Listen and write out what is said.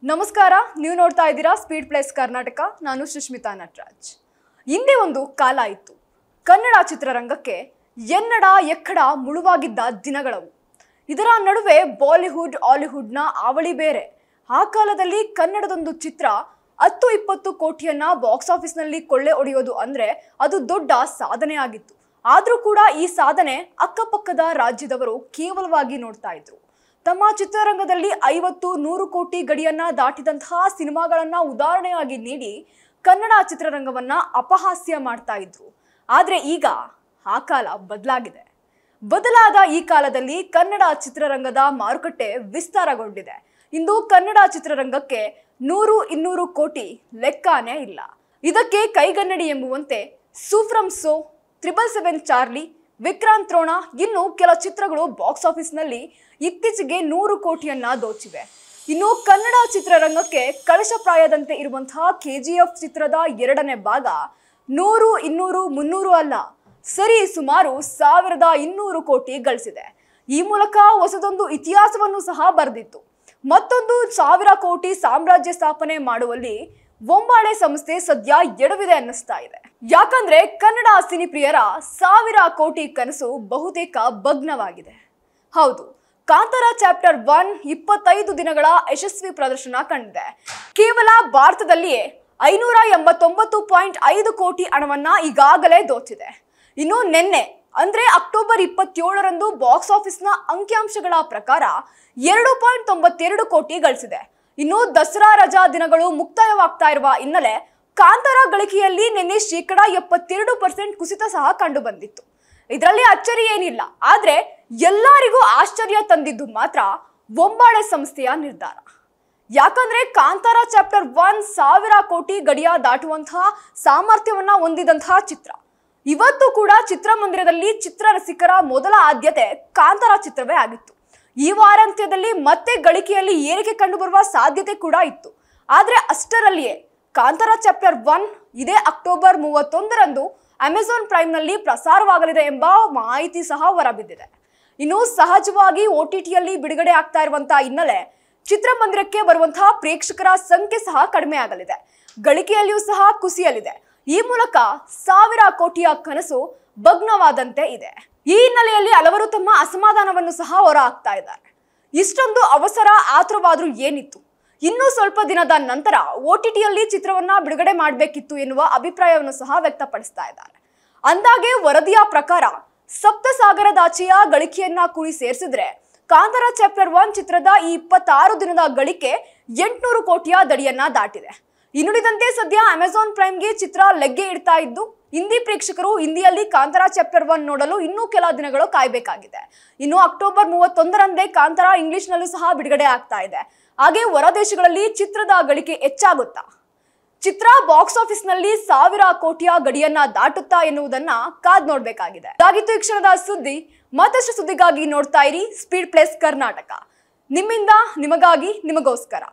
ನಮಸ್ಕಾರ, ನೀವು ನೋಡ್ತಾ ಇದ್ದೀರಾ ಸ್ಪೀಡ್ ಪ್ಲೇಸ್ ಕರ್ನಾಟಕ. ನಾನು ಸುಷ್ಮಿತಾ ನಟರಾಜ್. ಹಿಂದೆ ಒಂದು ಕಾಲ ಇತ್ತು. ಕನ್ನಡ ಚಿತ್ರರಂಗಕ್ಕೆ ಎನ್ನಡ ಎಕ್ಕಡ ಮುಳುವಾಗಿದ್ದ ದಿನಗಳವು. ಇದರ ನಡುವೆ ಬಾಲಿವುಡ್ ಹಾಲಿವುಡ್ನ ಅವಳಿ ಬೇರೆ. ಆ ಕಾಲದಲ್ಲಿ ಕನ್ನಡದೊಂದು ಚಿತ್ರ 10-20 ಕೋಟಿಯನ್ನ ಬಾಕ್ಸ್ ಆಫೀಸ್ನಲ್ಲಿ ಕೊಳ್ಳೆ ಹೊಡೆಯೋದು ಅಂದ್ರೆ ಅದು ದೊಡ್ಡ ಸಾಧನೆ ಆಗಿತ್ತು. ಆದರೂ ಕೂಡ ಈ ಸಾಧನೆ ಅಕ್ಕಪಕ್ಕದ ರಾಜ್ಯದವರು ಕೇವಲವಾಗಿ ನೋಡ್ತಾ ಇದ್ರು. ತಮ್ಮ ಚಿತ್ರರಂಗದಲ್ಲಿ 50-100 ಕೋಟಿ ಗಡಿಯನ್ನ ದಾಟಿದಂತಹ ಸಿನಿಮಾಗಳನ್ನ ಉದಾಹರಣೆಯಾಗಿ ನೀಡಿ ಕನ್ನಡ ಚಿತ್ರರಂಗವನ್ನ ಅಪಹಾಸ್ಯ ಮಾಡ್ತಾ ಇದ್ರು. ಆದ್ರೆ ಈಗ ಆ ಕಾಲ ಬದಲಾಗಿದೆ. ಬದಲಾದ ಈ ಕಾಲದಲ್ಲಿ ಕನ್ನಡ ಚಿತ್ರರಂಗದ ಮಾರುಕಟ್ಟೆ ವಿಸ್ತಾರಗೊಂಡಿದೆ. ಇಂದು ಕನ್ನಡ ಚಿತ್ರರಂಗಕ್ಕೆ 100-200 ಕೋಟಿ ಲೆಕ್ಕನೇ ಇಲ್ಲ. ಇದಕ್ಕೆ ಕೈಗನ್ನಡಿ ಎಂಬುವಂತೆ ಸೂಫ್ರಮ್ ಸೋ, 777 ಚಾರ್ಲಿ, ವಿಕ್ರಾಂತ್ ರೋಣ ಇನ್ನು ಕೆಲ ಚಿತ್ರಗಳು ಬಾಕ್ಸ್ ಆಫೀಸ್ನಲ್ಲಿ ಇತ್ತೀಚೆಗೆ 100 ಕೋಟಿಯನ್ನ ದೋಚಿವೆ. ಇನ್ನು ಕನ್ನಡ ಚಿತ್ರರಂಗಕ್ಕೆ ಕಳಶಪ್ರಾಯದಂತೆ ಇರುವಂತಹ KGF ಚಿತ್ರದ 2ನೇ ಭಾಗ 100, 200, 300 ಅಲ್ಲ, ಸರಿ ಸುಮಾರು 1200 ಕೋಟಿ ಗಳಿಸಿದೆ. ಈ ಮೂಲಕ ಹೊಸದೊಂದು ಇತಿಹಾಸವನ್ನು ಸಹ ಬರೆದಿತ್ತು. ಮತ್ತೊಂದು 1000 ಕೋಟಿ ಸಾಮ್ರಾಜ್ಯ ಸ್ಥಾಪನೆ ಮಾಡುವಲ್ಲಿ ಬೊಂಬಾಳೆ ಸಂಸ್ಥೆ ಸದ್ಯ ಎಡವಿದೆ ಅನ್ನಿಸ್ತಾ ಇದೆ. ಯಾಕಂದ್ರೆ ಕನ್ನಡ ಸಿನಿಪ್ರಿಯರ 1000 ಕೋಟಿ ಕನಸು ಬಹುತೇಕ ಭಗ್ನವಾಗಿದೆ. ಹೌದು, ಕಾಂತಾರ ಚಾಪ್ಟರ್ 1 25 ದಿನಗಳ ಯಶಸ್ವಿ ಪ್ರದರ್ಶನ ಕಂಡಿದೆ. ಕೇವಲ ಭಾರತದಲ್ಲಿಯೇ 589.5 ಕೋಟಿ ಹಣವನ್ನ ಈಗಾಗಲೇ ದೋಚಿದೆ. ಇನ್ನು ನಿನ್ನೆ ಅಂದ್ರೆ ಅಕ್ಟೋಬರ್ 27ರಂದು ಬಾಕ್ಸ್ ಆಫೀಸ್ನ ಅಂಕಿಅಂಶಗಳ ಪ್ರಕಾರ 2.92 ಕೋಟಿ ಗಳಿಸಿದೆ. ಇನ್ನು ದಸರಾ ರಜಾ ದಿನಗಳು ಮುಕ್ತಾಯವಾಗ್ತಾ ಇರುವ ಹಿನ್ನೆಲೆ ಕಾಂತಾರ ಗಳಿಕೆಯಲ್ಲಿ ನಿನ್ನೆ 72% ಕುಸಿತ ಸಹ ಕಂಡು ಬಂದಿತ್ತು. ಇದರಲ್ಲಿ ಅಚ್ಚರಿ ಏನಿಲ್ಲ. ಆದ್ರೆ ಎಲ್ಲರಿಗೂ ಆಶ್ಚರ್ಯ ತಂದಿದ್ದು ಮಾತ್ರ ಬೊಂಬಾಳೆ ಸಂಸ್ಥೆಯ ನಿರ್ಧಾರ. ಯಾಕಂದ್ರೆ ಕಾಂತಾರ ಚಾಪ್ಟರ್ 1 1000 ಕೋಟಿ ಗಡಿಯ ದಾಟುವಂತಹ ಸಾಮರ್ಥ್ಯವನ್ನ ಹೊಂದಿದಂತಹ ಚಿತ್ರ. ಇವತ್ತು ಕೂಡ ಚಿತ್ರಮಂದಿರದಲ್ಲಿ ಚಿತ್ರರಸಿಕರ ಮೊದಲ ಆದ್ಯತೆ ಕಾಂತಾರ ಚಿತ್ರವೇ ಆಗಿತ್ತು. ಈ ವಾರಾಂತ್ಯದಲ್ಲಿ ಮತ್ತೆ ಗಳಿಕೆಯಲ್ಲಿ ಏರಿಕೆ ಕಂಡುಬರುವ ಸಾಧ್ಯತೆ ಕೂಡ ಇತ್ತು. ಆದ್ರೆ ಅಷ್ಟರಲ್ಲಿಯೇ ಕಾಂತಾರ ಚಾಪ್ಟರ್ 1 ಇದೇ ಅಕ್ಟೋಬರ್ 31ರಂದು ಅಮೆಜಾನ್ ಪ್ರೈಮ್ನಲ್ಲಿ ಪ್ರಸಾರವಾಗಲಿದೆ ಎಂಬ ಮಾಹಿತಿ ಸಹ ಹೊರಬಿದ್ದಿದೆ. ಇನ್ನು ಸಹಜವಾಗಿ OTTಯಲ್ಲಿ ಬಿಡುಗಡೆ ಆಗ್ತಾ ಇರುವಂತಹ ಹಿನ್ನೆಲೆ ಚಿತ್ರಮಂದಿರಕ್ಕೆ ಬರುವಂತಹ ಪ್ರೇಕ್ಷಕರ ಸಂಖ್ಯೆ ಸಹ ಕಡಿಮೆ ಆಗಲಿದೆ. ಗಳಿಕೆಯಲ್ಲಿಯೂ ಸಹ ಕುಸಿಯಲಿದೆ. ಈ ಮೂಲಕ 1000 ಕೋಟಿಯ ಕನಸು ಭಗ್ನವಾದಂತೆ ಇದೆ. ಈ ಹಿನ್ನೆಲೆಯಲ್ಲಿ ಹಲವರು ತಮ್ಮ ಅಸಮಾಧಾನವನ್ನು ಸಹ ಹೊರ ಹಾಕ್ತಾ ಇದ್ದಾರೆ. ಇಷ್ಟೊಂದು ಅವಸರ ಆತುರವಾದ್ರೂ ಏನಿತ್ತು? ಇನ್ನೂ ಸ್ವಲ್ಪ ದಿನದ ನಂತರ OTTಯಲ್ಲಿ ಚಿತ್ರವನ್ನ ಬಿಡುಗಡೆ ಮಾಡಬೇಕಿತ್ತು ಎನ್ನುವ ಅಭಿಪ್ರಾಯವನ್ನು ಸಹ ವ್ಯಕ್ತಪಡಿಸ್ತಾ ಇದ್ದಾರೆ. ಅಂದಾಗೆ ವರದಿಯ ಪ್ರಕಾರ ಸಪ್ತಸಾಗರದಾಚೆಯ ಗಳಿಕೆಯನ್ನ ಕೂಡಿ ಸೇರಿಸಿದ್ರೆ ಕಾಂತಾರ ಚಾಪ್ಟರ್ 1 ಚಿತ್ರದ ಈ 26 ದಿನದ ಗಳಿಕೆ 800 ಕೋಟಿಯ ದಡಿಯನ್ನ ದಾಟಿದೆ. ಇನ್ನುಳಿದಂತೆ ಸದ್ಯ ಅಮೆಜಾನ್ ಪ್ರೈಮ್ಗೆ ಚಿತ್ರ ಲಗ್ಗೆ ಇಡ್ತಾ ಇದ್ದು ಹಿಂದಿ ಪ್ರೇಕ್ಷಕರು ಹಿಂದಿಯಲ್ಲಿ ಕಾಂತಾರ ಚಾಪ್ಟರ್ 1 ನೋಡಲು ಇನ್ನೂ ಕೆಲ ದಿನಗಳು ಕಾಯಬೇಕಾಗಿದೆ. ಇನ್ನು ಅಕ್ಟೋಬರ್ 31ರಂದೇ ಕಾಂತಾರ ಇಂಗ್ಲಿಷ್ನಲ್ಲೂ ಸಹ ಬಿಡುಗಡೆ ಆಗ್ತಾ ಇದೆ. ಹಾಗೆ ಹೊರ ದೇಶಗಳಲ್ಲಿ ಚಿತ್ರದ ಗಳಿಕೆ ಹೆಚ್ಚಾಗುತ್ತಾ? ಚಿತ್ರ ಬಾಕ್ಸ್ ಆಫೀಸ್ನಲ್ಲಿ 1000 ಕೋಟಿಯ ಗಡಿಯನ್ನ ದಾಟುತ್ತಾ ಎನ್ನುವುದನ್ನ ಕಾದ್ ನೋಡ್ಬೇಕಾಗಿದೆ. ಇದಾಗಿತ್ತು ಈ ಕ್ಷಣದ ಸುದ್ದಿ. ಮತ್ತಷ್ಟು ಸುದ್ದಿಗಾಗಿ ನೋಡ್ತಾ ಇರಿ ಸ್ಪೀಡ್ ಪ್ಲೇಸ್ ಕರ್ನಾಟಕ. ನಿಮ್ಮಿಂದ ನಿಮಗಾಗಿ, ನಿಮಗೋಸ್ಕರ.